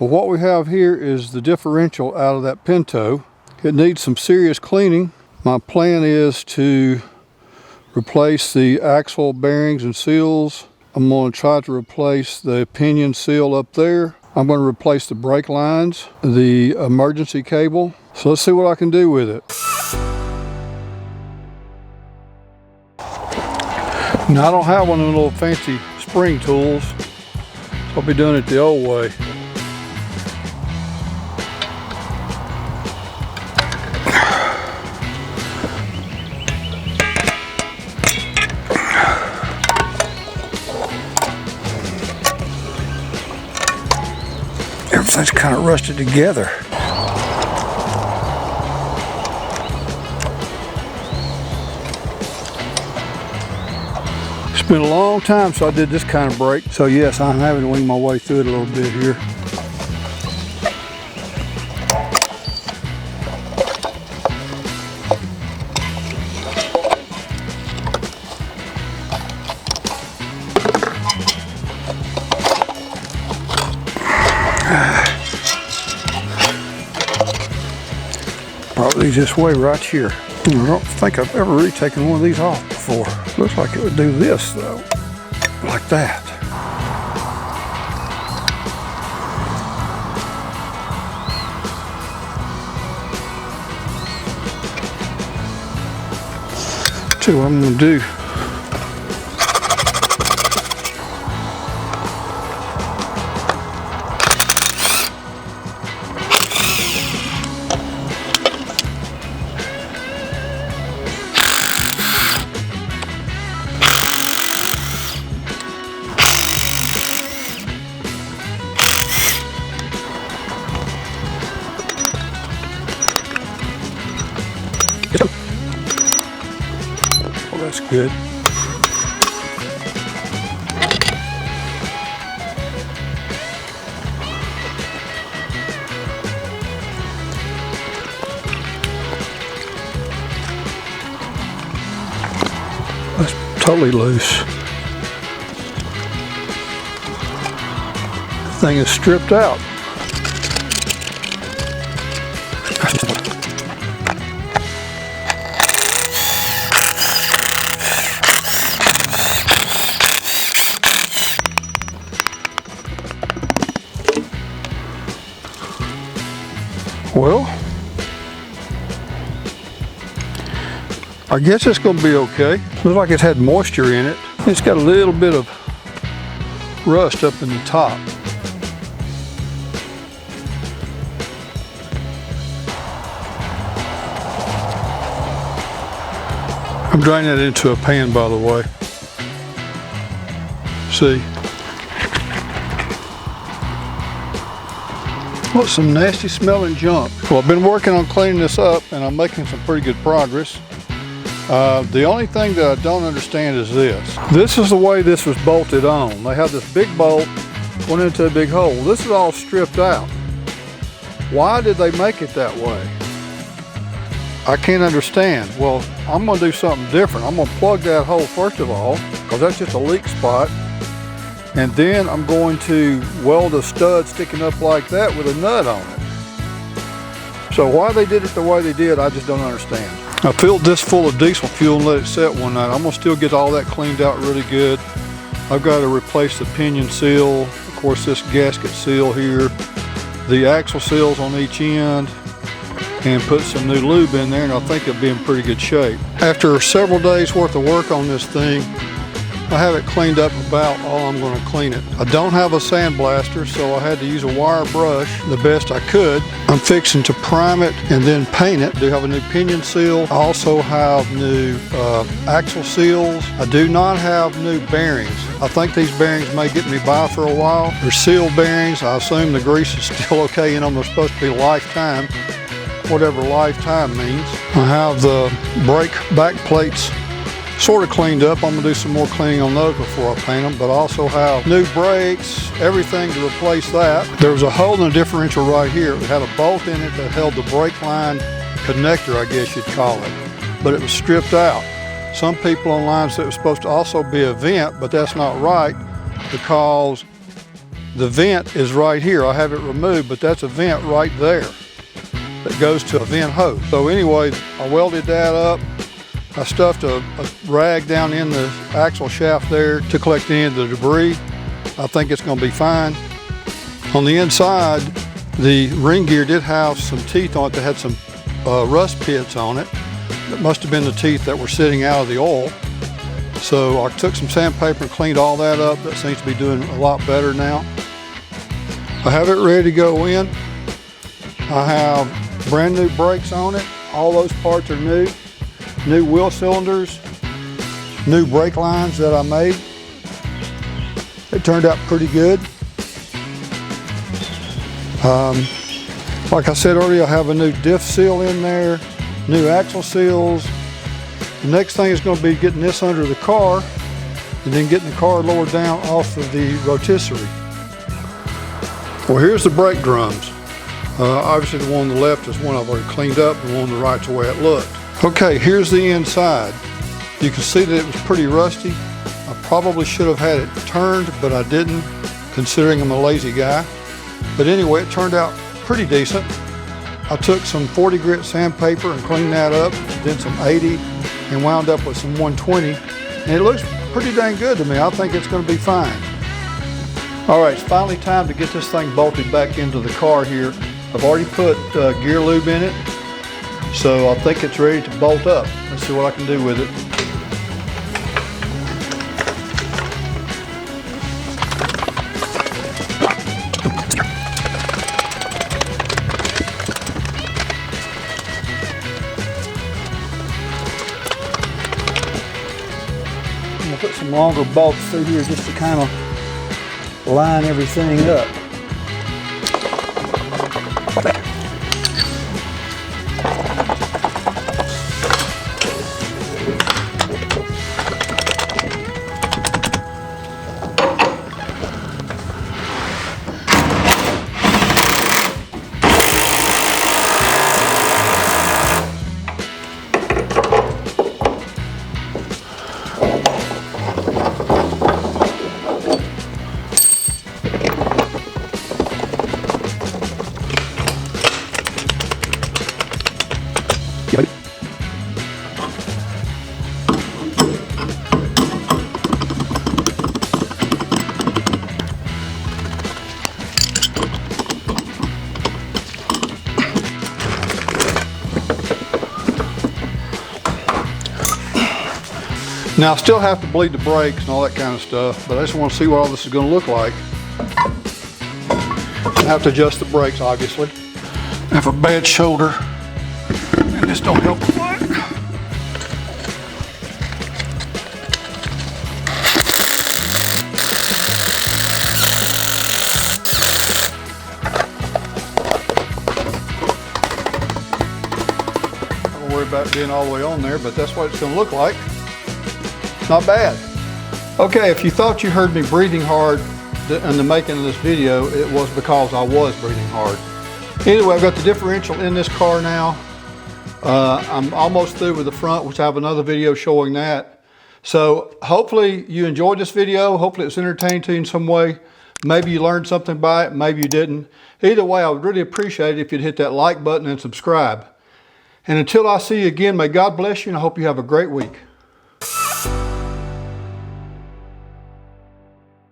Well, what we have here is the differential out of that Pinto. It needs some serious cleaning. My plan is to replace the axle bearings and seals. I'm going to try to replace the pinion seal up there. I'm going to replace the brake lines, the emergency cable. So let's see what I can do with it. Now I don't have one of the little fancy spring tools, so I'll be doing it the old way. Everything's kind of rusted together. It's been a long time since I did this kind of brake, so yes, I'm having to wing my way through it a little bit here. Probably this way right here. I don't think I've ever really taken one of these off before. Looks like it would do this though, like that. See what I'm gonna do. Oh, that's good. That's totally loose. The thing is stripped out. Well, I guess it's going to be okay. Looks like it's had moisture in it. It's got a little bit of rust up in the top. I'm draining it into a pan, by the way. See? What some nasty smelling junk. Well, I've been working on cleaning this up and I'm making some pretty good progress. The only thing that I don't understand is this. This is the way this was bolted on. They have this big bolt went into a big hole. This is all stripped out. Why did they make it that way? I can't understand. Well, I'm gonna do something different. I'm gonna plug that hole first of all, because that's just a leak spot. And then I'm going to weld a stud sticking up like that with a nut on it. So why they did it the way they did, I just don't understand. I filled this full of diesel fuel and let it set one night. I'm gonna still get all that cleaned out really good. I've got to replace the pinion seal, of course this gasket seal here, the axle seals on each end, and put some new lube in there, and I think it'll be in pretty good shape. After several days worth of work on this thing, I have it cleaned up about all I'm going to clean it. I don't have a sandblaster, so I had to use a wire brush the best I could. I'm fixing to prime it and then paint it. I do have a new pinion seal. I also have new axle seals. I do not have new bearings. I think these bearings may get me by for a while. They're seal bearings. I assume the grease is still okay in them. They're supposed to be lifetime, whatever lifetime means. I have the brake back plates sort of cleaned up. I'm gonna do some more cleaning on those before I paint them, but I also have new brakes, everything to replace that. There was a hole in the differential right here. It had a bolt in it that held the brake line connector, I guess you'd call it, but it was stripped out. Some people online said it was supposed to also be a vent, but that's not right, because The vent is right here. I have it removed, but that's a vent right there that goes to a vent hose. So anyway, I welded that up. I stuffed a rag down in the axle shaft there to collect any of the debris. I think it's going to be fine. On the inside, the ring gear did have some teeth on it that had some rust pits on it. It must have been the teeth that were sitting out of the oil. So I took some sandpaper and cleaned all that up. That seems to be doing a lot better now. I have it ready to go in. I have brand new brakes on it. All those parts are new. New wheel cylinders, new brake lines that I made. They turned out pretty good. Like I said earlier, I have a new diff seal in there, new axle seals. The next thing is going to be getting this under the car and then getting the car lowered down off of the rotisserie. Well, here's the brake drums. Obviously the one on the left is one I've already cleaned up, the one on the right's the way it looked. Okay, here's the inside. You can see that it was pretty rusty. I probably should have had it turned, but I didn't, considering I'm a lazy guy. But anyway, it turned out pretty decent. I took some 40 grit sandpaper and cleaned that up, then some 80, and wound up with some 120. And it looks pretty dang good to me. I think it's going to be fine. All right, it's finally time to get this thing bolted back into the car here. I've already put gear lube in it. So I think it's ready to bolt up. Let's see what I can do with it. I'm going to put some longer bolts through here just to kind of line everything up. Now I still have to bleed the brakes and all that kind of stuff, but I just want to see what all this is going to look like. I have to adjust the brakes, obviously. I have a bad shoulder, and this don't help a lot. I don't worry about it being all the way on there, but that's what it's going to look like. Not bad. Okay, if you thought you heard me breathing hard in the making of this video, it was because I was breathing hard. Anyway, I've got the differential in this car now. I'm almost through with the front, which I have another video showing that. So hopefully you enjoyed this video. Hopefully it's entertaining to you in some way. Maybe you learned something by it, maybe you didn't. Either way, I would really appreciate it if you'd hit that like button and subscribe. And until I see you again, may God bless you, and I hope you have a great week.